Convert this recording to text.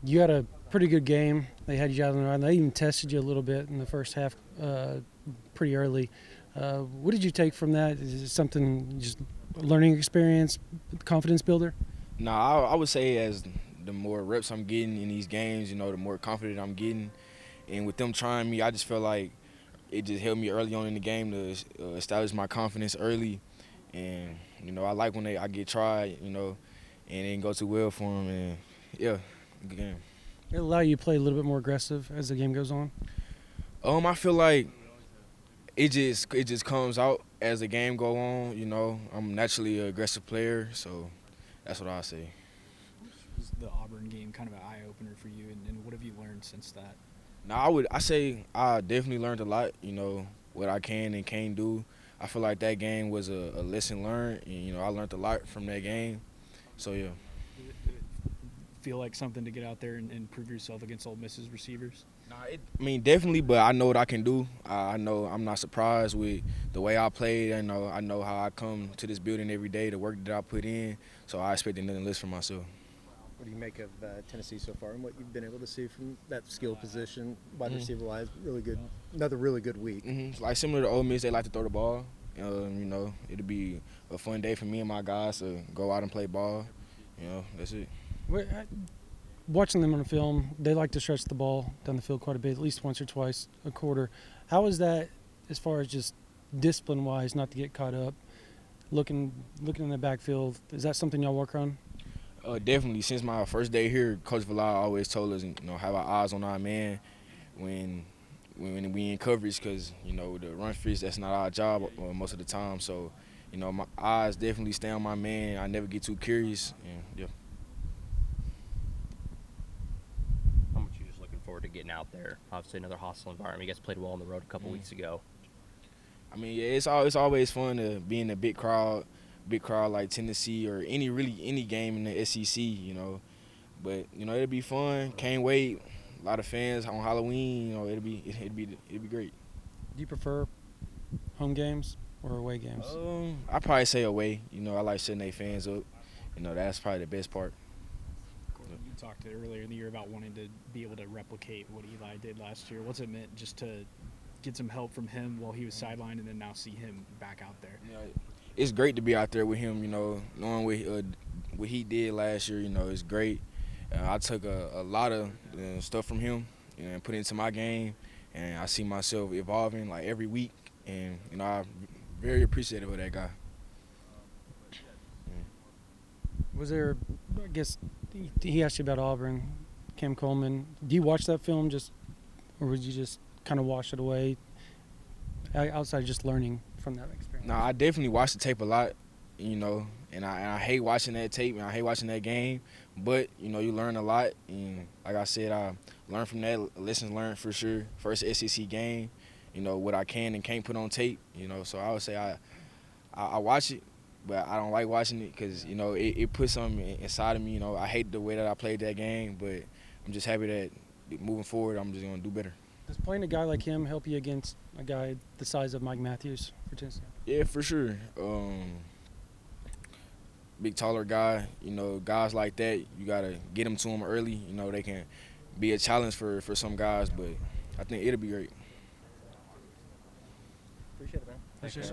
You had a pretty good game. They had you out on the run. They even tested you a little bit in the first half pretty early. What did you take from that? Is it something, just learning experience, confidence builder? No, I would say as the more reps I'm getting in these games, the more confident I'm getting. And with them trying me, I just felt like it just helped me early on in the game to establish my confidence early. And, I like when I get tried, and it didn't go too well for them. And, yeah, good game. It allow you to play a little bit more aggressive as the game goes on? I feel like it just comes out as the game go on. I'm naturally an aggressive player, so that's what I say. Was the Auburn game kind of an eye opener for you, and what have you learned since that? Now I say I definitely learned a lot. What I can and can't do. I feel like that game was a lesson learned, and I learned a lot from that game. So yeah. Did it feel like something to get out there and prove yourself against Ole Miss's receivers? Definitely, but I know what I can do. I know I'm not surprised with the way I played. I know how I come to this building every day, the work that I put in. So I expected nothing less from myself. What do you make of Tennessee so far and what you've been able to see from that skill position, wide receiver wise? Really good, another really good week. Like similar to Ole Miss, they like to throw the ball. It'll be a fun day for me and my guys to go out and play ball. That's it. Watching them on the film, they like to stretch the ball down the field quite a bit, at least once or twice a quarter. How is that as far as just discipline-wise, not to get caught up, looking in the backfield? Is that something y'all work on? Definitely. Since my first day here, Coach Villar always told us, have our eyes on our man when we in coverage, because the run fish, that's not our job most of the time. So, my eyes definitely stay on my man. I never get too curious. And, yeah. How much you just looking forward to getting out there? Obviously, another hostile environment. You guys played well on the road a couple weeks ago. Yeah, it's always fun to be in a big crowd like Tennessee or any game in the SEC. But it'll be fun. Can't wait. A lot of fans on Halloween. It'll be great. Do you prefer home games or away games? I probably say away. I like setting their fans up. That's probably the best part. You talked earlier in the year about wanting to be able to replicate what Eli did last year. What's it meant just to get some help from him while he was sidelined and then now see him back out there? It's great to be out there with him, knowing what he did last year, it's great. I took a lot of stuff from him and put it into my game, and I see myself evolving like every week, and I'm very appreciative of that guy. Was there, I guess, he asked you about Auburn, Cam Coleman. Do you watch that film or would you just kind of wash it away outside of just learning from that experience? No, I definitely watch the tape a lot, and I hate watching that tape and I hate watching that game. But, you learn a lot. And like I said, I learned from that, lessons learned for sure. First SEC game, what I can and can't put on tape, So I would say I watch it, but I don't like watching it because, it puts something inside of me. I hate the way that I played that game, but I'm just happy that moving forward I'm just going to do better. Does playing a guy like him help you against a guy the size of Mike Matthews for Tennessee? Yeah, for sure. Big, taller guy. Guys like that, you got to get them to them early. They can be a challenge for some guys, but I think it'll be great. Appreciate it, man. Thanks,